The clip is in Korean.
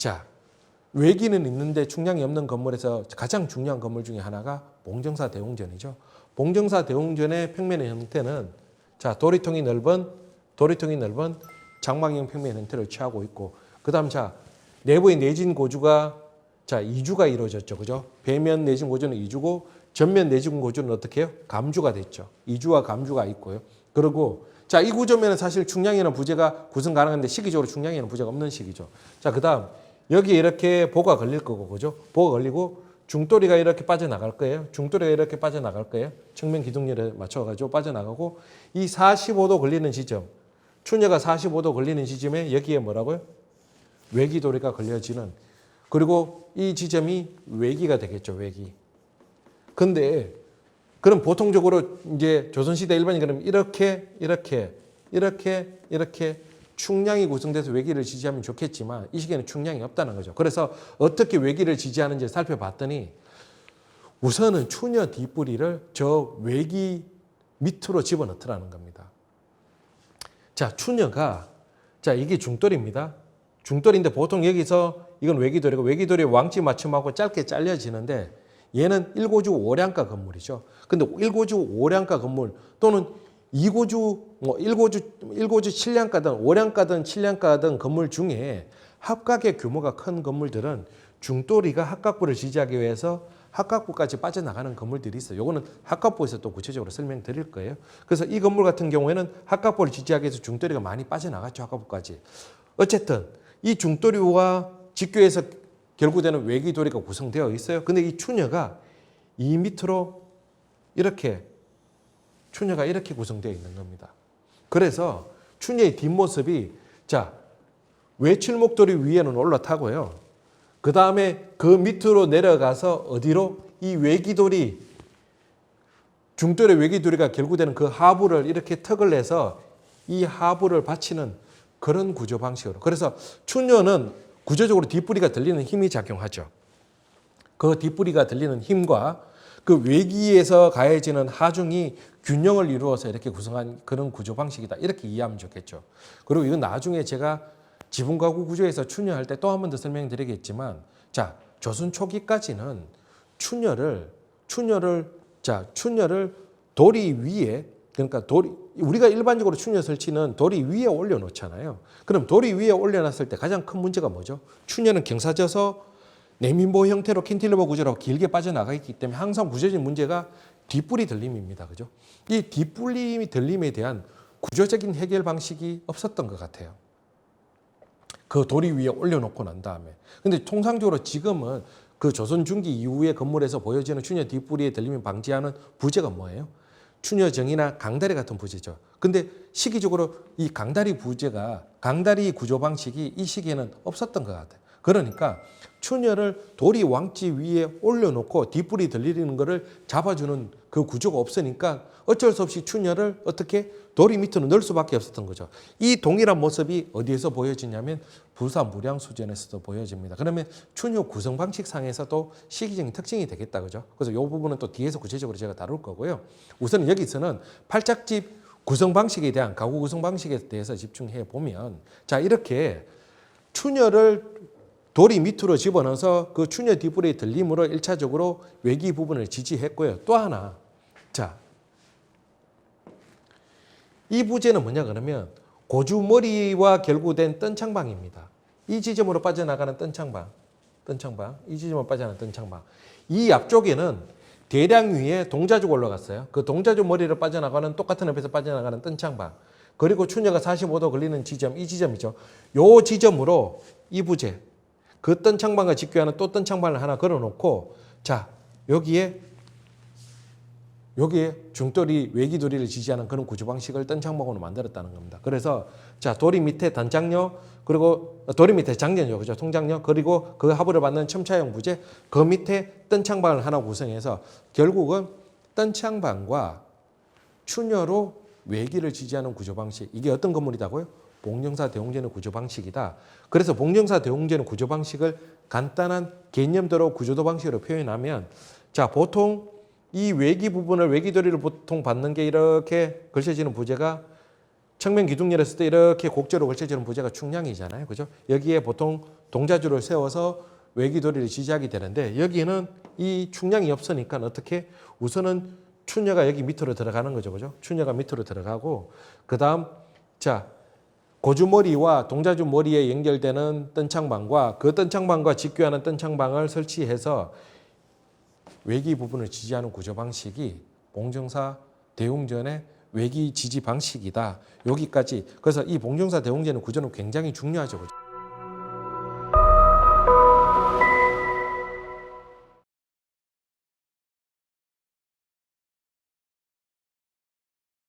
자, 외기는 있는데 충량이 없는 건물에서 가장 중요한 건물 중에 하나가 봉정사 대웅전이죠. 봉정사 대웅전의 평면의 형태는 자, 도리통이 넓은 장막형 평면 형태를 취하고 있고, 그다음 자, 내부의 내진 고주가 자, 이주가 이루어졌죠. 그죠? 배면 내진 고주는 이주고 전면 내진 고주는 어떻게 해요? 감주가 됐죠. 이주와 감주가 있고요. 그리고 자, 이 구조면은 사실 충량이나 부재가 구성 가능한데 시기적으로 충량이나 부재가 없는 시기죠. 자, 그다음 여기에 이렇게 보가 걸릴 거고, 그죠? 보가 걸리고 중도리가 이렇게 빠져나갈 거예요. 중도리가 이렇게 빠져나갈 거예요. 측면 기둥열에 맞춰가지고 빠져나가고, 이 45도 걸리는 지점, 추녀가 45도 걸리는 지점에 여기에 뭐라고요? 외기도리가 걸려지는, 그리고 이 지점이 외기가 되겠죠. 외기. 근데 그럼 보통적으로 이제 조선시대 일반인 그럼 이렇게 충량이 구성돼서 외기를 지지하면 좋겠지만 이 시기에는 충량이 없다는 거죠. 그래서 어떻게 외기를 지지하는지 살펴봤더니 우선은 추녀 뒷뿌리를 저 외기 밑으로 집어넣더라는 겁니다. 자, 추녀가 자, 이게 중돌입니다. 중돌인데 보통 여기서 이건 외기돌이고 외기돌이 왕지 맞춤하고 짧게 잘려지는데 얘는 1고주 5량가 건물이죠. 근데 1고주 5량가 건물 또는 2고주, 1고주 7량가든 5량가든 7량가든 건물 중에 합각의 규모가 큰 건물들은 중돌이가 합각부를 지지하기 위해서 합각부까지 빠져나가는 건물들이 있어요. 이거는 합각부에서 또 구체적으로 설명드릴 거예요. 그래서 이 건물 같은 경우에는 합각부를 지지하기 위해서 중돌이가 많이 빠져나갔죠. 합각부까지. 어쨌든 이 중돌이와 직교에서 결구되는 외기도리가 구성되어 있어요. 근데 이 추녀가 이 밑으로 이렇게 추녀가 이렇게 구성되어 있는 겁니다. 그래서 추녀의 뒷모습이 자, 외출목돌이 위에는 올라타고요. 그 다음에 그 밑으로 내려가서 어디로? 이 외기돌이, 중돌의 외기돌이가 결구되는 그 하부를 이렇게 턱을 내서 이 하부를 받치는 그런 구조 방식으로. 그래서 추녀는 구조적으로 뒷뿌리가 들리는 힘이 작용하죠. 그 뒷뿌리가 들리는 힘과 그 외기에서 가해지는 하중이 균형을 이루어서 이렇게 구성한 그런 구조 방식이다. 이렇게 이해하면 좋겠죠. 그리고 이건 나중에 제가 지붕가구 구조에서 추녀할 때 또 한 번 더 설명드리겠지만, 자, 조선 초기까지는 추녀를 도리 위에, 그러니까 우리가 일반적으로 추녀 설치는 도리 위에 올려놓잖아요. 그럼 도리 위에 올려놨을 때 가장 큰 문제가 뭐죠? 추녀는 경사져서 내민보 형태로 캔틸러버 구조로 길게 빠져나가 있기 때문에 항상 구조적인 문제가 뒷뿌리 들림입니다. 그죠? 이 뒷뿌리 들림에 대한 구조적인 해결 방식이 없었던 것 같아요. 그 도리 위에 올려놓고 난 다음에. 근데 통상적으로 지금은 그 조선 중기 이후의 건물에서 보여지는 추녀 뒷뿌리에 들림을 방지하는 부재가 뭐예요? 추녀정이나 강다리 같은 부재죠. 근데 시기적으로 이 강다리 구조 방식이 이 시기에는 없었던 것 같아요. 그러니까 추녀를 도리 왕지 위에 올려놓고 뒷뿌리 들리는 거를 잡아주는 그 구조가 없으니까 어쩔 수 없이 추녀를 어떻게 도리 밑으로 넣을 수밖에 없었던 거죠. 이 동일한 모습이 어디에서 보여지냐면 부산 무량수전에서도 보여집니다. 그러면 추녀 구성 방식상에서도 시기적인 특징이 되겠다. 그죠? 그래서 이 부분은 또 뒤에서 구체적으로 제가 다룰 거고요. 우선 여기서는 팔짝집 구성 방식에 대한 가구 구성 방식에 대해서 집중해 보면 자, 이렇게 추녀를 도리 밑으로 집어넣어서 그 추녀 뒷뿌리의 들림으로 1차적으로 외기 부분을 지지했고요. 또 하나, 자, 이 부재는 뭐냐 그러면 고주머리와 결구된 뜬창방입니다. 이 지점으로 빠져나가는 뜬창방, 이 지점으로 빠져나가는 뜬창방. 이 앞쪽에는 대량 위에 동자죽 올라갔어요. 그 동자죽 머리를 빠져나가는 똑같은 옆에서 빠져나가는 뜬창방. 그리고 추녀가 45도 걸리는 지점, 이 지점이죠. 이 지점으로 이 부재, 그 뜬창방과 직교하는 또 뜬창방을 하나 걸어놓고 자, 여기에 중돌이 외기도리를 지지하는 그런 구조 방식을 뜬창방으로 만들었다는 겁니다. 그래서 자, 도리 밑에 단장녀, 그리고 도리 밑에 장녀죠, 그죠? 통장녀, 그리고 그 하부를 받는 첨차형 부재, 그 밑에 뜬창방을 하나 구성해서 결국은 뜬창방과 추녀로 외기를 지지하는 구조 방식. 이게 어떤 건물이다고요? 봉정사 대웅전의 구조 방식이다. 그래서 봉정사 대웅전의 구조 방식을 간단한 개념대로 구조도 방식으로 표현하면 자, 보통 이 외기 부분을 외기도리를 보통 받는 게 이렇게 걸쳐지는 부재가 측면 기둥열에 있을 때 이렇게 곡제로 걸쳐지는 부재가 충량이잖아요. 그죠? 여기에 보통 동자주를 세워서 외기도리를 지지하게 되는데 여기는 이 충량이 없으니까 어떻게 우선은 추녀가 여기 밑으로 들어가는 거죠. 그죠? 추녀가 밑으로 들어가고 그다음 자 고주머리와 동자주 머리에 연결되는 뜬창방과 그 뜬창방과 직교하는 뜬창방을 설치해서 외기 부분을 지지하는 구조 방식이 봉정사 대웅전의 외기 지지 방식이다. 여기까지. 그래서 이 봉정사 대웅전의 구조는 굉장히 중요하죠. 그죠?